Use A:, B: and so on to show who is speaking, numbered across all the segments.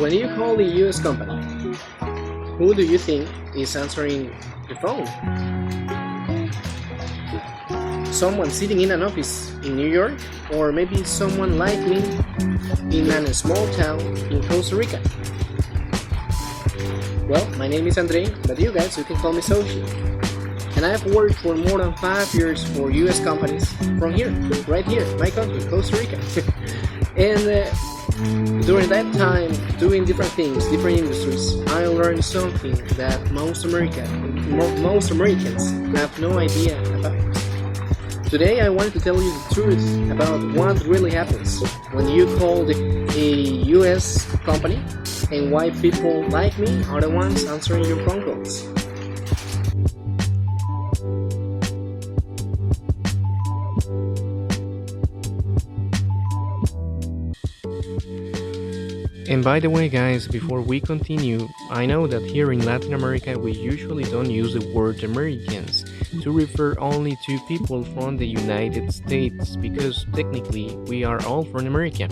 A: When you call the US company, who do you think is answering the phone? Someone sitting in an office in New York, or maybe someone like me in a small town in Costa Rica? Well, my name is Andre, but you can call me Soshi. And I have worked for more than 5 years for US companies from here, right here, my country, Costa Rica. And during that time, doing different things, different industries, I learned something that most Americans have no idea about. Today I wanted to tell you the truth about what really happens when you call a US company and why people like me are the ones answering your phone calls. And by the way, guys, before we continue, I know that here in Latin America we usually don't use the word Americans to refer only to people from the United States, because technically we are all from America.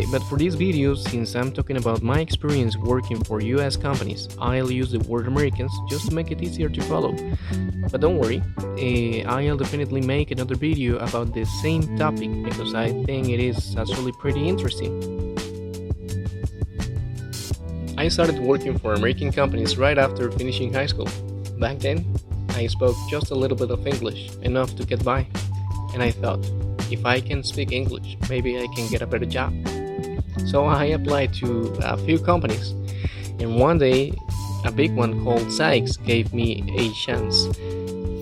A: But for this video, since I'm talking about my experience working for US companies, I'll use the word Americans just to make it easier to follow. But don't worry, I'll definitely make another video about the same topic, because I think it is actually pretty interesting. I started working for American companies right after finishing high school. Back then, I spoke just a little bit of English, enough to get by. And I thought, if I can speak English, maybe I can get a better job. So I applied to a few companies, and one day, a big one called Sykes gave me a chance.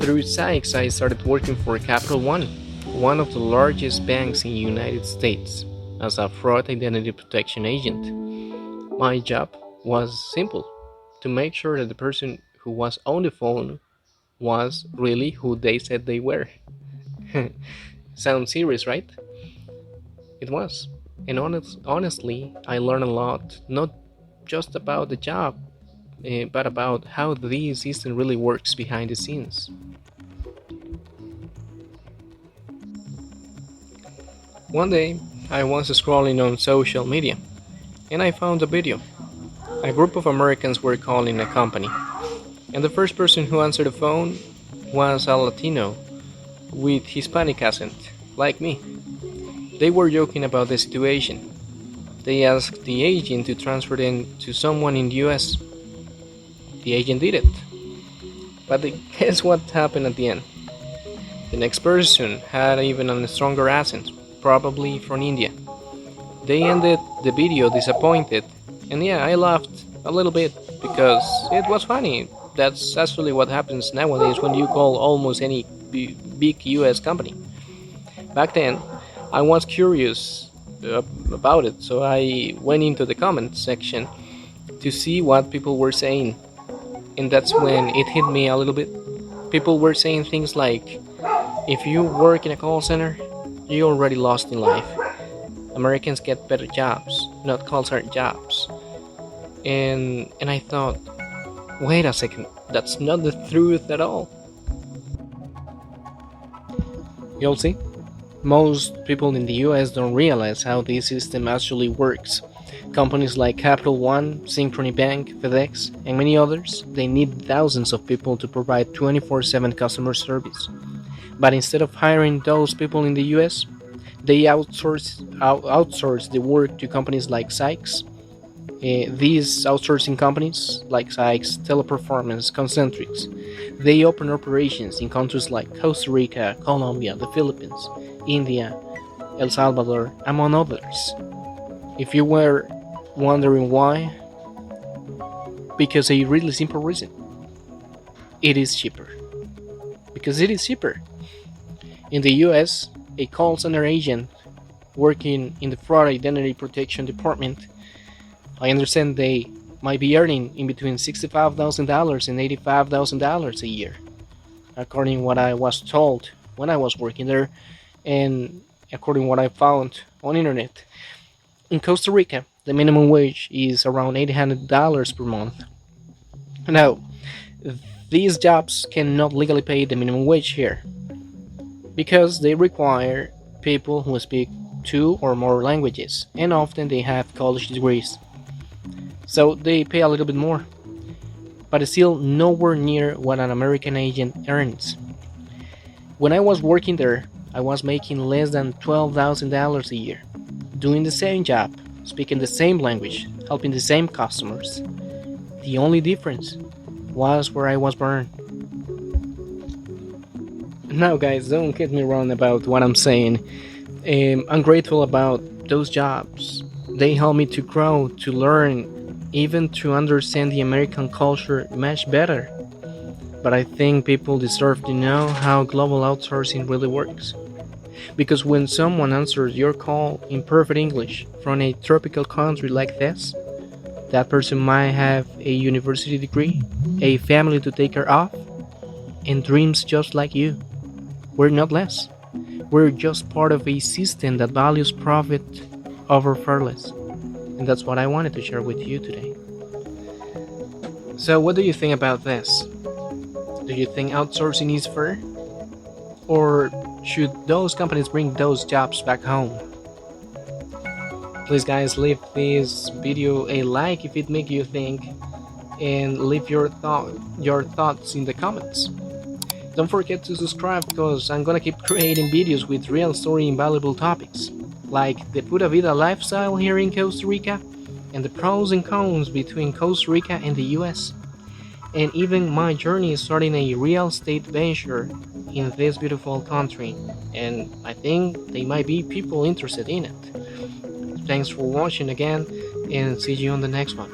A: Through Sykes, I started working for Capital one of the largest banks in the United States, as a fraud identity protection agent. My job was simple: to make sure that the person who was on the phone was really who they said they were. Sounds serious, right? It was. And honestly, I learned a lot, not just about the job, but about how this system really works behind the scenes. One day, I was scrolling on social media, and I found a video. A group of Americans were calling a company, and the first person who answered the phone was a Latino with Hispanic accent, like me. They were joking about the situation. They asked the agent to transfer them to someone in the US. The agent did it. But guess what happened at the end? The next person had even a stronger accent, probably from India. They ended the video disappointed, and yeah, I laughed a little bit because it was funny. That's actually what happens nowadays when you call almost any big US company. Back then, I was curious about it, so I went into the comment section to see what people were saying, and that's when it hit me a little bit. People were saying things like, if you work in a call center, you already lost in life. Americans get better jobs, not call center jobs. And I thought, wait a second, that's not the truth at all. You'll see, most people in the US don't realize how this system actually works. Companies like Capital One, Synchrony Bank, FedEx, and many others, they need thousands of people to provide 24/7 customer service. But instead of hiring those people in the US, they outsource the work to companies like Sykes. These outsourcing companies, like Sykes, Teleperformance, Concentrix, they open operations in countries like Costa Rica, Colombia, the Philippines, India, El Salvador, among others. If you were wondering why, because a really simple reason. It is cheaper. Because it is cheaper. In the US, a call center agent working in the fraud identity protection department, I understand they might be earning in between $65,000 and $85,000 a year, according to what I was told when I was working there, and according to what I found on internet. In Costa Rica, the minimum wage is around $800 per month. Now, these jobs cannot legally pay the minimum wage here, because they require people who speak two or more languages, and often they have college degrees. So they pay a little bit more, but it's still nowhere near what an American agent earns. When I was working there, I was making less than $12,000 a year, doing the same job, speaking the same language, helping the same customers. The only difference was where I was born. Now, guys, don't get me wrong about what I'm saying. I'm grateful about those jobs. They help me to grow, to learn, even to understand the American culture much better. But I think people deserve to know how global outsourcing really works. Because when someone answers your call in perfect English from a tropical country like this, that person might have a university degree, a family to take care of, and dreams just like you. We're not less. We're just part of a system that values profit over fairness. And that's what I wanted to share with you today. So, what do you think about this? Do you think outsourcing is fair? Or should those companies bring those jobs back home? Please, guys, leave this video a like if it makes you think, and leave your thoughts in the comments. Don't forget to subscribe because I'm gonna keep creating videos with real story and valuable topics, like the Pura Vida lifestyle here in Costa Rica, and the pros and cons between Costa Rica and the US, and even my journey starting a real estate venture in this beautiful country, and I think there might be people interested in it. Thanks for watching again, and see you on the next one.